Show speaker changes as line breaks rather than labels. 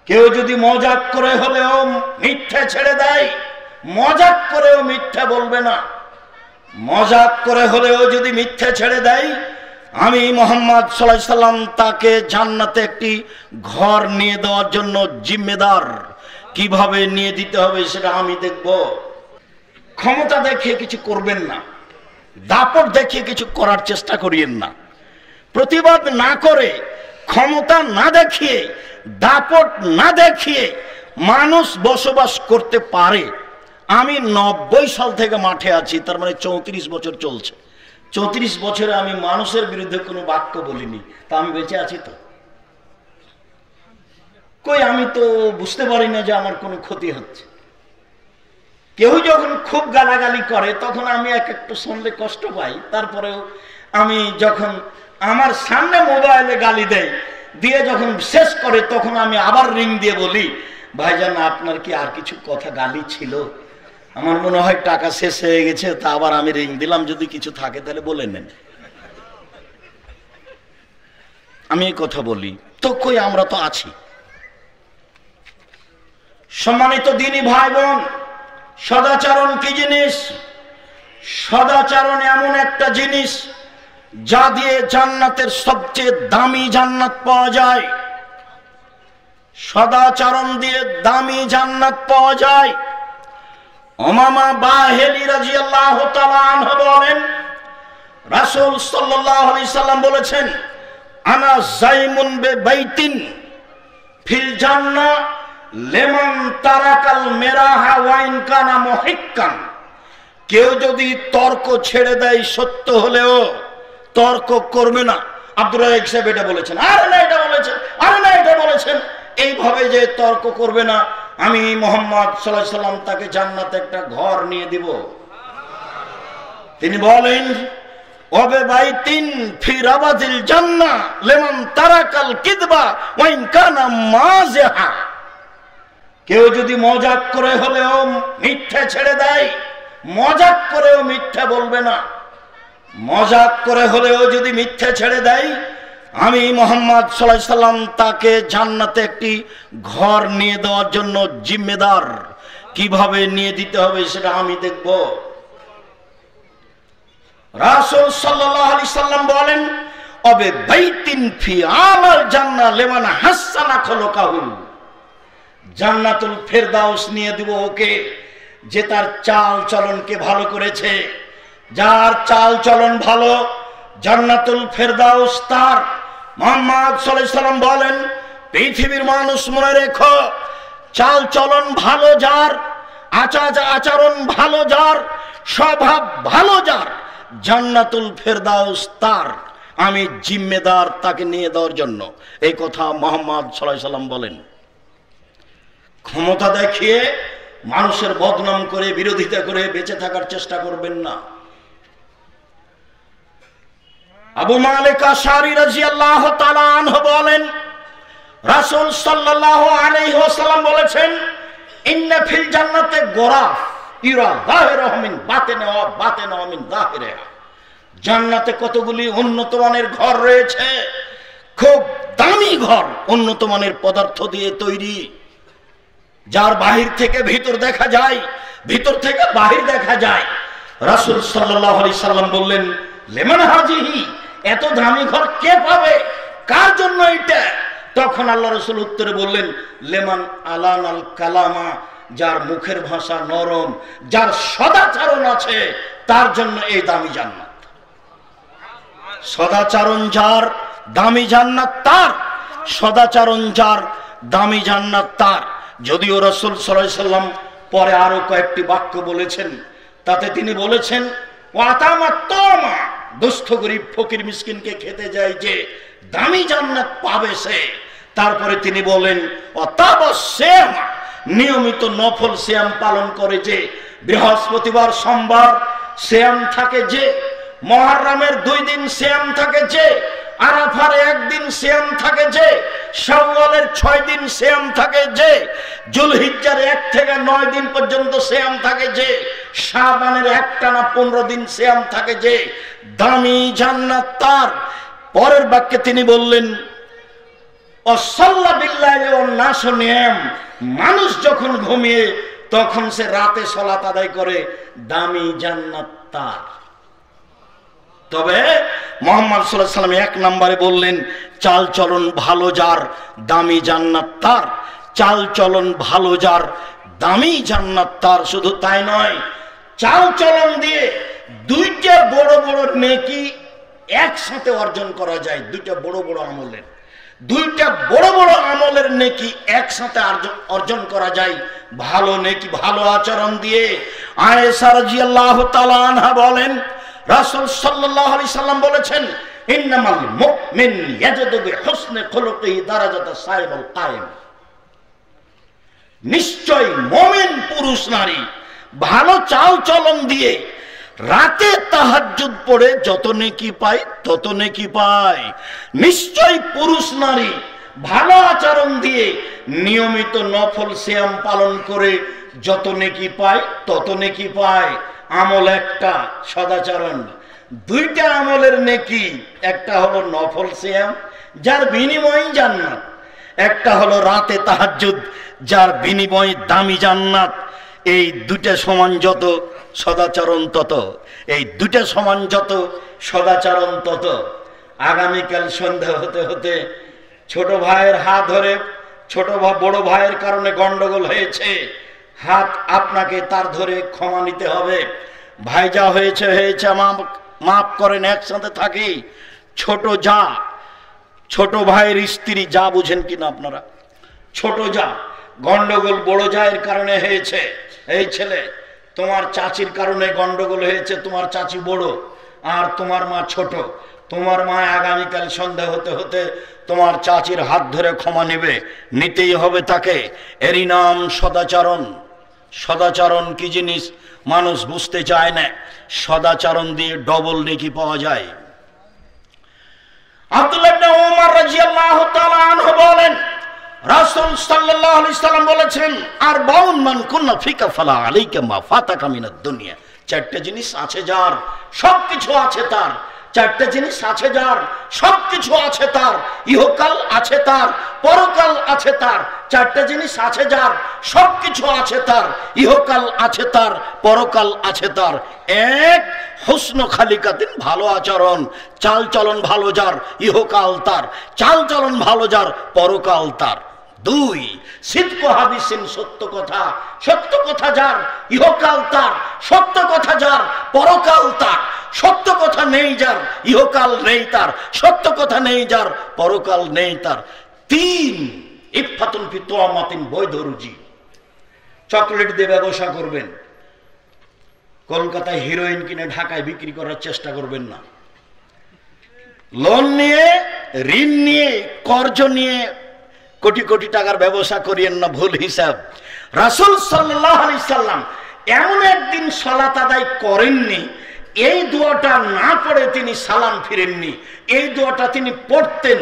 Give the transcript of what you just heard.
কেউ যদি মজাক করে হলেও মিথ্যা ছেড়ে দেয়, মজাক করেও মিথ্যা বলবে না। মজাক করে হলেও যদি মিথ্যা ছেড়ে দেয়, আমি মুহাম্মদ সাল্লাল্লাহু আলাইহি সাল্লাম তাকে জান্নাতে একটি ঘর নিয়ে দেওয়ার জন্য জিম্মেদার। কিভাবে নিয়ে দিতে হবে সেটা আমি দেখব। ক্ষমতা দেখিয়ে কিছু করবেন না, দাপট দেখিয়ে কিছু করার চেষ্টা করিয়েন না। প্রতিবাদ না করে, ক্ষমতা না দেখিয়ে, দাপট না দেখিয়ে মানুষ বসবাস করতে পারে। আমি 90 সাল থেকে মাঠে আছি, তার মানে 34 বছর চলছে। 34 বছরে আমি মানুষের বিরুদ্ধে কোনো বাক্য বলিনি, তা আমি বেঁচে আছি তো? কই, আমি তো বুঝতে পারি না যে আমার কোনো ক্ষতি হচ্ছে। কেউ যখন খুব গালাগালি করে তখন আমি একটু শুনলে কষ্ট পাই। তারপরেও আমি যখন আমার সামনে মোবাইলে গালি দেয়, দিয়ে যখন শেষ করে তখন আমি আবার রিং দিয়ে বলি, ভাইজান আপনার কি আর কিছু কথা গালি ছিল? আমার মনে হয় টাকা শেষ হয়ে গেছে, তা আবার আমি রিং দিলাম, যদি কিছু থাকে তাহলে বলে নেন। আমি এই কথা বলি তো, কই আমরা তো আছি। সম্মানিত দ্বীনি ভাই বোন, সদাচরণ কি জিনিস? সদাচরণ এমন একটা জিনিস যা দিয়ে জান্নাতের সবচেয়ে দামি জান্নাত পাওয়া যায়। সদাচরণ দিয়ে দামি জান্নাত পাওয়া যায়। উমামা বাহিলি রাদিয়াল্লাহু তাআলা আনহু বলেন, রাসূল সাল্লাল্লাহু আলাইহি সাল্লাম বলেছেন, আনা যাইমুন বিবাইতিন ফিল জান্নাহ লিমান তারাকাল মিরাহা ওয়া ইন কানা মুহিক্কান। কেউ যদি তর্ক ছেড়ে দেয়, সত্য হলেও তর্ক করবে না। আব্দুর রাজ্জাক সাহেব এটা বলেছেন, আরে না এটা বলেছেন, আরে না এটা বলেছেন, এইভাবে যে তর্ক করবে না, আমি মুহাম্মদ সাল্লাল্লাহু আলাইহি সাল্লাম তাকে জান্নাতে একটা ঘর নিয়ে দিব। তিনি বলেন, ওবে বাইতিন ফি রাবাদিল জান্নাহ লিমান তারাকাল কিদবা ওয়া ইন কানা মাযিহা। কেউ যদি মজাক করে হলেও মিথ্যা ছেড়ে দেয়, মজাক করেও মিথ্যা বলবে না। মজাক করে হলেও যদি মিথ্যা ছেড়ে দেয়, আমি মুহাম্মদ সাল্লাল্লাহু আলাইহি সাল্লাম তাকে জান্নাতে একটি ঘর নিয়ে দেওয়ার জন্য জিম্মেদার। কিভাবে নিয়ে দিতে হবে সেটা আমি দেখব। রাসূল সাল্লাল্লাহু আলাইহি সাল্লাম বলেন, অবে বাইতিন ফি আমাল জান্নাহ লিমান হাসানা খুলুকাহু। জান্নাতুল ফেরদাউস নিয়ে দিব ওকে, যে তার চাল চলনকে ভালো করেছে। যার চাল চলন ভালো, জান্নাতুল ফেরদাউস তার। মুহাম্মদ সাল্লাল্লাহু আলাইহি সাল্লাম বলেন, পৃথিবীর মানুষ মনে রেখো, চাল চলন ভালো যার, আচরণ ভালো যার, স্বভাব ভালো যার, জান্নাতুল ফেরদাউস তার। আমি জিম্মেদার তাকে নিয়ে দেওয়ার জন্য। এই কথা মুহাম্মদ সাল্লাল্লাহু আলাইহি সাল্লাম বলেন। ক্ষমতা দেখিয়ে মানুষের বদনাম করে, বিরোধিতা করে বেঁচে থাকার চেষ্টা করবেন না। আবু মালিক আশআরী রাদিয়াল্লাহু তাআলা আনহু বলেন, রাসূল সাল্লাল্লাহু আলাইহি ওয়াসাল্লাম বলেছেন, ইন্না ফিল জান্নাতি গোরাফ ইরা যাহিরুহু মিন বাতিনিহা ওয়া বাতিনুহু মিন যাহিরিহা। জান্নাতে কতগুলি উন্নত মানের ঘর রয়েছে, খুব দামি ঘর, উন্নত মানের পদার্থ দিয়ে তৈরি, যার বাহির থেকে ভিতর দেখা যায়, ভিতর থেকে বাহির দেখা যায়। রাসূল সাল্লাল্লাহু আলাইহি সাল্লাম বললেন, লিমান হাজিহি, এত দামি ঘর কে পাবে, কার জন্য এটা? তখন আল্লাহ রাসূল উত্তরে বললেন, লিমান আলানাল কালামা, যার মুখের ভাষা নরম, যার সদাচরণ আছে, তার জন্য এই দামি জান্নাত। সদাচরণ যার, দামি জান্নাত তার। সদাচরণ যার, দামি জান্নাত তার। যদিও রাসূল সাল্লাল্লাহু আলাইহি সাল্লাম পরে আরো কয়েকটি বাক্য বলেছেন, তাতে তিনি বলেছেন, ওয়াতামাত তামা, দুস্থ গরীব ফকির মিসকিনকে খেতে যায় যে, দামি জান্নাত পাবে সে। তারপরে তিনি বলেন, ওয়াতাবাসসাম, নিয়মিত নফল সিয়াম পালন করে যে, বৃহস্পতিবার সোমবার সিয়াম থাকে যে, মুহররমের 2 দিন সিয়াম থাকে যে, আরাফার 1 দিন সিয়াম থাকে যে, শাওয়ালের 6 দিন সিয়াম থাকে যে, যুলহিজ্জার 1 থেকে 9 দিন পর্যন্ত সিয়াম থাকে যে, শাবানের একটানা 15 দিন সিয়াম থাকে যে, দামি জান্নাত তার। পরের বাক্যে তিনি বললেন, ওয়াসাল্লা বিল্লাইলি ওয়ান নাসু নিয়াম, মানুষ যখন ঘুমিয়ে তখন সে রাতে সালাত আদায় করে, দামি জান্নাত তার। তবে মুহাম্মদ সাল্লাল্লাহু আলাইহি ওয়াসাল্লাম এক নম্বরে বললেন, চাল চলন ভালো যার দামি জান্নাত তার। চাল চলন ভালো যার দামি জান্নাত তার। শুধু তাই নয়, চাল চলন দিয়ে দুইটা বড় বড় নেকি একসাথে অর্জন করা যায়। দুইটা বড় বড় আমলের নেকি একসাথে অর্জন করা যায়। ভালো নেকি, ভালো আচরণ দিয়ে। আয়েশা রাদিয়াল্লাহু তাআলা আনহা বলেন, রাসূল সাল্লাল্লাহু আলাইহি সাল্লাম বলেছেন, ইন্নামাল মুমিন ইয়াজিদু বিহুসনি খুলুকিহি দারাজাতাস সাইবুল কায়েম। নিশ্চয় মুমিন পুরুষ নারী ভালো চাল চলন দিয়ে রাতে তাহাজ্জুদ পড়ে যত নেকি পায় তত নেকি পায়। নিশ্চয় পুরুষ নারী ভালো আচরণ দিয়ে নিয়মিত নফল সিয়াম পালন করে যত নেকি পায় তত নেকি পায়। আমল একটা, সদাচরণ। দুইটা আমলের নেকি, একটা হলো নফল সিয়াম যার বিনিময়ে জান্নাত, একটা হলো রাতে তাহাজ্জুদ যার বিনিময়ে দামি জান্নাত। এই দুইটা সমান যত সদাচরণ তত, এই দুইটা সমান যত সদাচরণ তত। আগামীকাল সন্ধ্যা হতে হতে ছোট ভাইয়ের হাত ধরে, বড় ভাইয়ের কারণে গন্ডগোল হয়েছে, হাত আপনাকে তার ধরে ক্ষমা নিতে হবে। ভাই যা হয়েছে হয়েছে, মাফ করেন, একসাথে থাকি। ছোট ভাইয়ের স্ত্রী, যা বুঝেন কিনা আপনারা, ছোট যা গন্ডগোল বড় জায়ের কারণে হয়েছে। এই ছেলে, তোমার চাচির কারণে গন্ডগোল হয়েছে, তোমার চাচি বড় আর তোমার মা ছোট। তোমার মা আগামীকাল সন্ধ্যা হতে হতে তোমার চাচির হাত ধরে ক্ষমা নেবে, নিতেই হবে তাকে। এরই নাম সদাচরণ। সদাচরণ কি জিনিস মানুষ বুঝতে চায় না। সদাচরণ দিয়ে ডবল নেকি পাওয়া যায়। আব্দুল্লাহ ইবনে ওমর রাদিয়াল্লাহু তাআলা আনহু বলেন, রাসূল সাল্লাল্লাহু আলাইহি সাল্লাম বলেছেন, আর বাউন মান কুন্না ফিকা ফালা আলাইকা মা ফাতাকা মিনাদ দুনিয়া। চারটি জিনিস আছে যার, সবকিছু আছে তার। চারটি জিনিস আছে যার, সবকিছু আছে তার। ইহকাল আছে তার, পরকাল আছে তার। চারটি জিনিস আছে যার, সবকিছু আছে তার। ইহকাল আছে তার, পরকাল আছে তার। এক, হুসন খালিকাতিন, ভালো আচরণ, চাল চলন ভালো যার, ইহকাল তার। চাল চলন ভালো যার, পরকাল তার। দুই, সিদকু হাদিসিন, সত্য কথা যার, ইহকাল তার। সত্য কথা যার, পরকাল তার। সত্য কথা নেই যার, ইহকাল নেই তার। সত্য কথা নেই যার, পরকাল নেই তার। তিন, ইফাতুন ফি তুআমাতিন, বৈধ রুজি। চকলেট দিয়ে ব্যবসা করবেন, কলকাতায় হিরোইন কিনে ঢাকায় বিক্রি করার চেষ্টা করবেন না। লোন নিয়ে, ঋণ নিয়ে, কর্জ নিয়ে কোটি কোটি টাকার ব্যবসা করিয়েন না, ভুল হিসাব। রাসূল সাল্লাল্লাহু আলাইহি সাল্লাম এমন একদিন সালাত আদায় করেননি, এই দোয়াটা না পড়ে তিনি সালাম ফিরেননি। এই দোয়াটা তিনি পড়তেন।